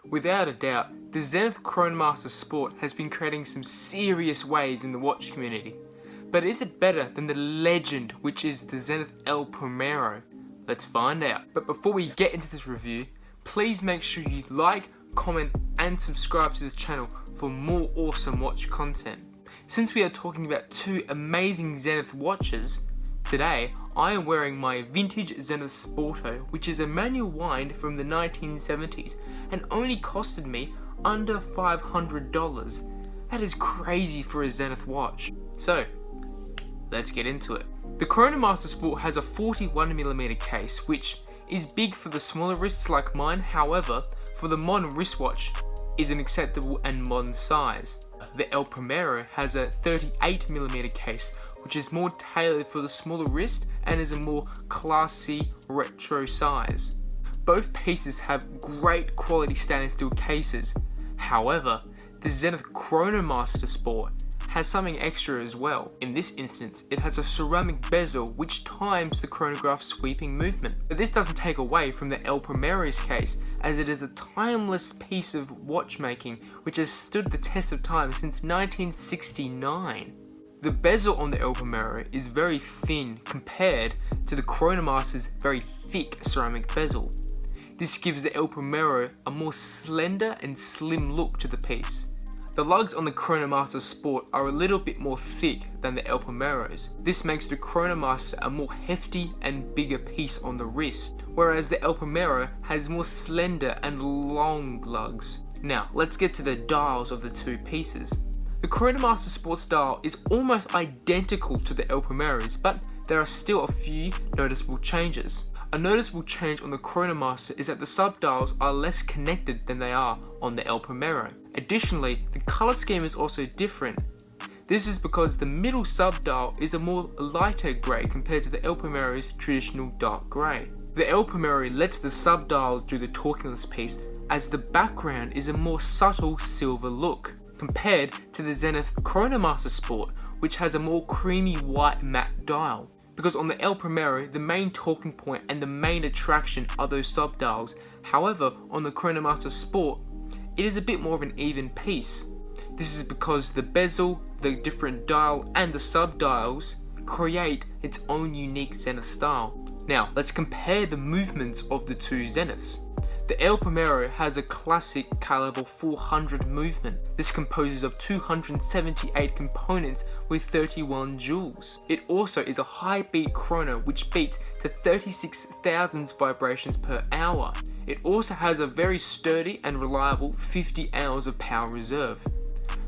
Without a doubt, the Zenith Chronomaster Sport has been creating some serious waves in the watch community. But is it better than the legend which is the Zenith El Primero? Let's find out. But before we get into this review, please make sure you like, comment and subscribe to this channel for more awesome watch content. Since we are talking about two amazing Zenith watches, today I am wearing my vintage Zenith Sporto, which is a manual wind from the 1970s and only costed me under $500. That is crazy for a Zenith watch. So, let's get into it. The Chronomaster Sport has a 41mm case, which is big for the smaller wrists like mine. However, for the modern wristwatch, is an acceptable and modern size. The El Primero has a 38mm case, which is more tailored for the smaller wrist and is a more classy retro size. Both pieces have great quality stainless steel cases. However, the Zenith Chronomaster Sport has something extra as well. In this instance, it has a ceramic bezel which times the chronograph sweeping movement. But this doesn't take away from the El Primero's case, as it is a timeless piece of watchmaking which has stood the test of time since 1969. The bezel on the El Primero is very thin compared to the Chronomaster's very thick ceramic bezel. This gives the El Primero a more slender and slim look to the piece. The lugs on the Chronomaster Sport are a little bit more thick than the El Primero's. This makes the Chronomaster a more hefty and bigger piece on the wrist, whereas the El Primero has more slender and long lugs. Now, let's get to the dials of the two pieces. The Chronomaster Sport's dial is almost identical to the El Primero's, but there are still a few noticeable changes. A noticeable change on the Chronomaster is that the subdials are less connected than they are on the El Primero. Additionally, the color scheme is also different. This is because the middle subdial is a more lighter grey compared to the El Primero's traditional dark grey. The El Primero lets the subdials do the talking on this piece, as the background is a more subtle silver look, compared to the Zenith Chronomaster Sport, which has a more creamy white matte dial. Because on the El Primero, the main talking point and the main attraction are those subdials. However, on the Chronomaster Sport, it is a bit more of an even piece. This is because the bezel, the different dial and the subdials create its own unique Zenith style. Now, let's compare the movements of the two Zeniths. The El Primero has a classic caliber 400 movement. This composes of 278 components with 31 joules. It also is a high beat chrono which beats to 36,000 vibrations per hour. It also has a very sturdy and reliable 50 hours of power reserve.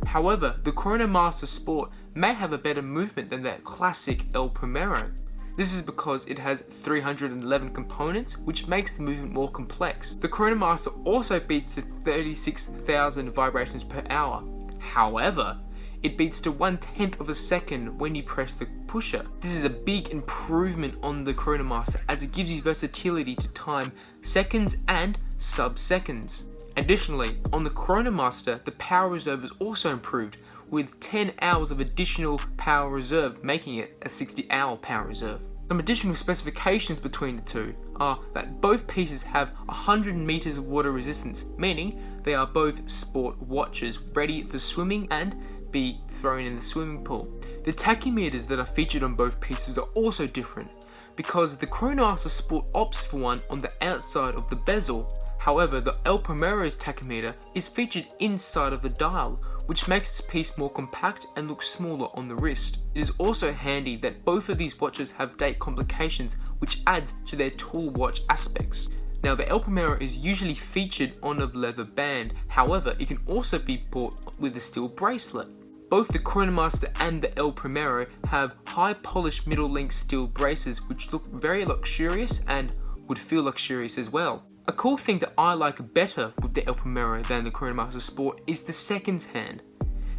However, the Chronomaster Sport may have a better movement than the classic El Primero. This is because it has 311 components, which makes the movement more complex. The Chronomaster also beats to 36,000 vibrations per hour. However, it beats to 1/10 of a second when you press the pusher. This is a big improvement on the Chronomaster, as it gives you versatility to time seconds and sub-seconds. Additionally, on the Chronomaster, the power reserve is also improved, with 10 hours of additional power reserve, making it a 60-hour power reserve. Some additional specifications between the two are that both pieces have 100 meters of water resistance, meaning they are both sport watches ready for swimming and be thrown in the swimming pool. The tachymeters that are featured on both pieces are also different, because the Chronomaster Sport opts for one on the outside of the bezel. However, the El Primero's tachymeter is featured inside of the dial, which makes this piece more compact and looks smaller on the wrist. It is also handy that both of these watches have date complications, which adds to their tall watch aspects. Now, the El Primero is usually featured on a leather band. However, it can also be bought with a steel bracelet. Both the Chronomaster and the El Primero have high polished middle length steel braces which look very luxurious and would feel luxurious as well. A cool thing that I like better with the El Primero than the Chronomaster Sport is the second hand.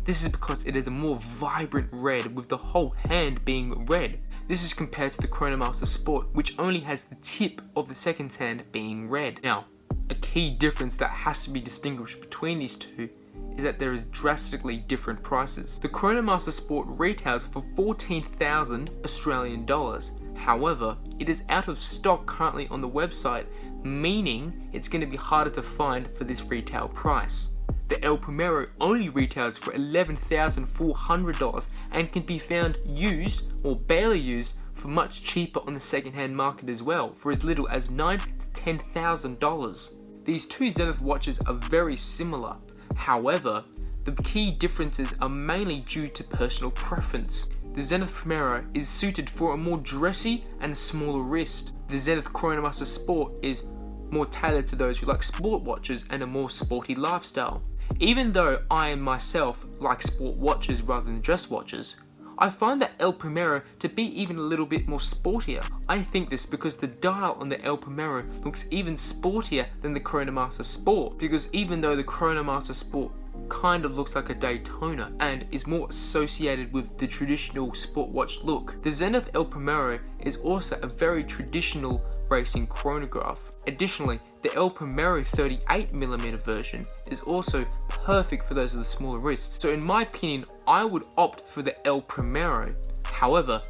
This is because it is a more vibrant red, with the whole hand being red. This is compared to the Chronomaster Sport, which only has the tip of the second hand being red. Now, a key difference that has to be distinguished between these two is that there is drastically different prices. The Chronomaster Sport retails for 14,000 Australian dollars. However, it is out of stock currently on the website, meaning it's going to be harder to find for this retail price. The El Primero only retails for $11,400 and can be found used or barely used for much cheaper on the second-hand market as well, for as little as $9,000 to $10,000. These two Zenith watches are very similar. However, the key differences are mainly due to personal preference. The Zenith Primero is suited for a more dressy and smaller wrist. The Zenith Chronomaster Sport is more tailored to those who like sport watches and a more sporty lifestyle. Even though I myself like sport watches rather than dress watches, I find the El Primero to be even a little bit more sportier. I think this because the dial on the El Primero looks even sportier than the Chronomaster Sport, because even though the Chronomaster Sport kind of looks like a Daytona and is more associated with the traditional sport watch look, the Zenith El Primero is also a very traditional racing chronograph. Additionally, the El Primero 38mm version is also perfect for those with the smaller wrists. So in my opinion, I would opt for the El Primero. However,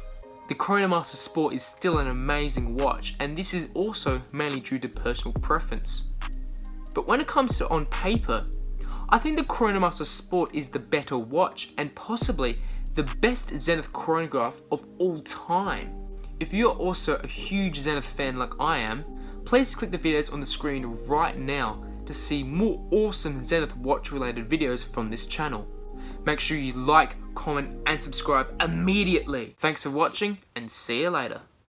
the Chronomaster Sport is still an amazing watch, and this is also mainly due to personal preference. But when it comes to on paper, I think the Chronomaster Sport is the better watch and possibly the best Zenith chronograph of all time. If you're also a huge Zenith fan like I am, please click the videos on the screen right now to see more awesome Zenith watch related videos from this channel. Make sure you like, comment and subscribe immediately. Thanks for watching and see you later.